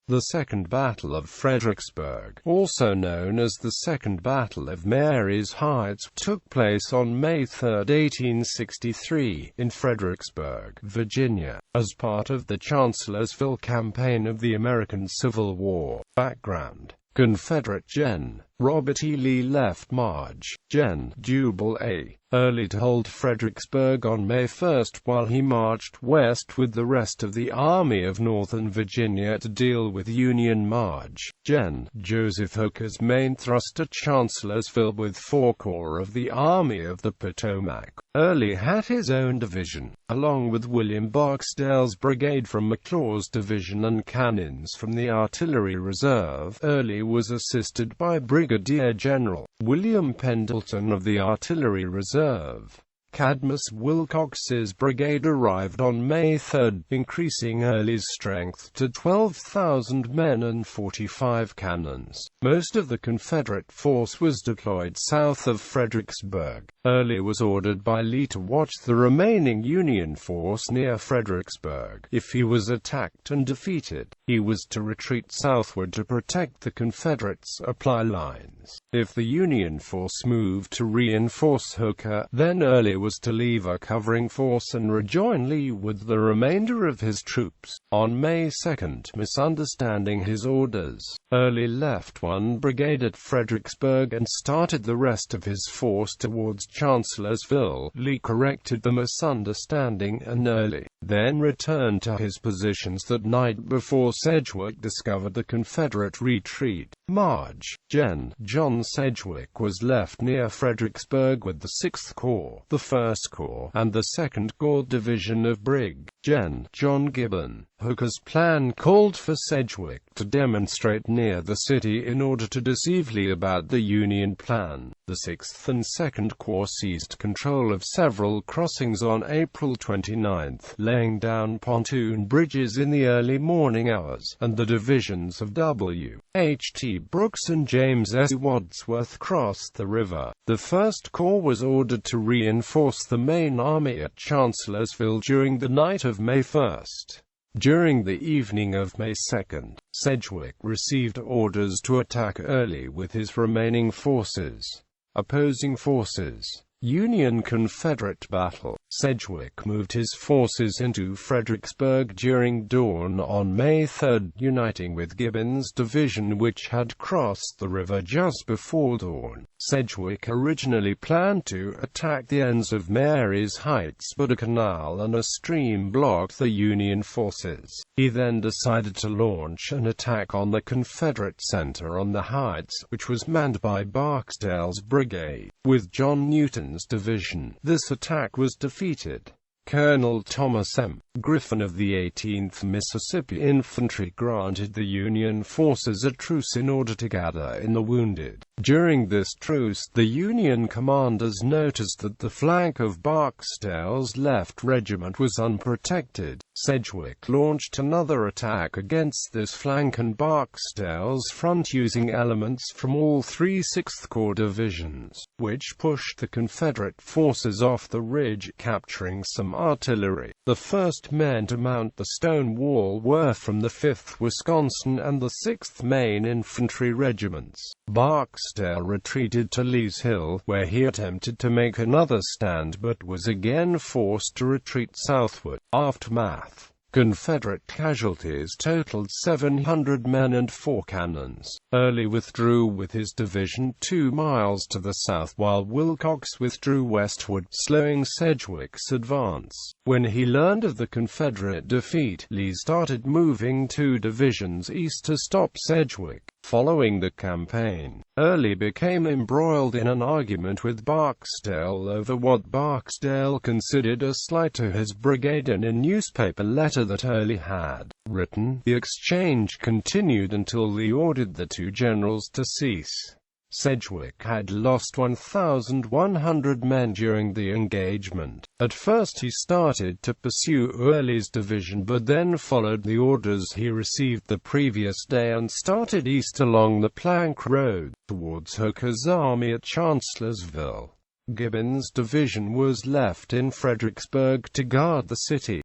The Second Battle of Fredericksburg, also known as the Second Battle of Marye's Heights, took place on May 3, 1863, in Fredericksburg, Virginia, as part of the Chancellorsville Campaign of the American Civil War. Background: Confederate Gen. Robert E. Lee left Marge. Gen. Jubal A. Early to hold Fredericksburg on May 1 while he marched west with the rest of the Army of Northern Virginia to deal with Union Marge. Gen. Joseph Hooker's main thrust at Chancellorsville with 4 Corps of the Army of the Potomac. Early had his own division, along with William Barksdale's brigade from McLaws' division and cannons from the Artillery Reserve. Early was assisted by Brigadier General William Pendleton of the Artillery Reserve. Cadmus Wilcox's brigade arrived on May 3, increasing Early's strength to 12,000 men and 45 cannons. Most of the Confederate force was deployed south of Fredericksburg. Early was ordered by Lee to watch the remaining Union force near Fredericksburg. If he was attacked and defeated, he was to retreat southward to protect the Confederate supply lines. If the Union force moved to reinforce Hooker, then Early was to leave a covering force and rejoin Lee with the remainder of his troops. On May 2, misunderstanding his orders, Early left one brigade at Fredericksburg and started the rest of his force towards Chancellorsville. Lee corrected the misunderstanding and Early then returned to his positions that night before Sedgwick discovered the Confederate retreat. Marge. Gen. John Sedgwick was left near Fredericksburg with the 6th Corps, the 1st Corps, and the 2nd Corps Division of Brig. Gen. John Gibbon. Hooker's plan called for Sedgwick to demonstrate near the city in order to deceive Lee about the Union plan. The 6th and 2nd Corps seized control of several crossings on April 29, laying down pontoon bridges in the early morning hours, and the divisions of W. H. T. Brooks and James S. Wadsworth crossed the river. The 1st Corps was ordered to reinforce the main army at Chancellorsville during the night of May 1. During the evening of May 2, Sedgwick received orders to attack Early with his remaining forces. Opposing forces. Union-Confederate battle. Sedgwick moved his forces into Fredericksburg during dawn on May 3, uniting with Gibbon's division which had crossed the river just before dawn. Sedgwick originally planned to attack the ends of Marye's Heights, but a canal and a stream blocked the Union forces. He then decided to launch an attack on the Confederate center on the Heights, which was manned by Barksdale's brigade, with John Newton's division. This attack was defeated. Colonel Thomas M. Griffin of the 18th Mississippi Infantry granted the Union forces a truce in order to gather in the wounded. During this truce, the Union commanders noticed that the flank of Barksdale's left regiment was unprotected. Sedgwick launched another attack against this flank and Barksdale's front using elements from all 3 6th Corps divisions, which pushed the Confederate forces off the ridge, capturing some artillery. The first men to mount the stone wall were from the 5th Wisconsin and the 6th Maine Infantry regiments. Barksdale retreated to Lee's Hill, where he attempted to make another stand but was again forced to retreat southward. Aftermath. Confederate casualties totaled 700 men and 4 cannons. Early withdrew with his division 2 miles to the south, while Wilcox withdrew westward, slowing Sedgwick's advance. When he learned of the Confederate defeat, Lee started moving 2 divisions east to stop Sedgwick. Following the campaign, Early became embroiled in an argument with Barksdale over what Barksdale considered a slight to his brigade in a newspaper letter that Early had written. The exchange continued until Lee ordered the 2 generals to cease. Sedgwick had lost 1,100 men during the engagement. At first he started to pursue Early's division but then followed the orders he received the previous day and started east along the Plank Road, towards Hooker's army at Chancellorsville. Gibbon's division was left in Fredericksburg to guard the city.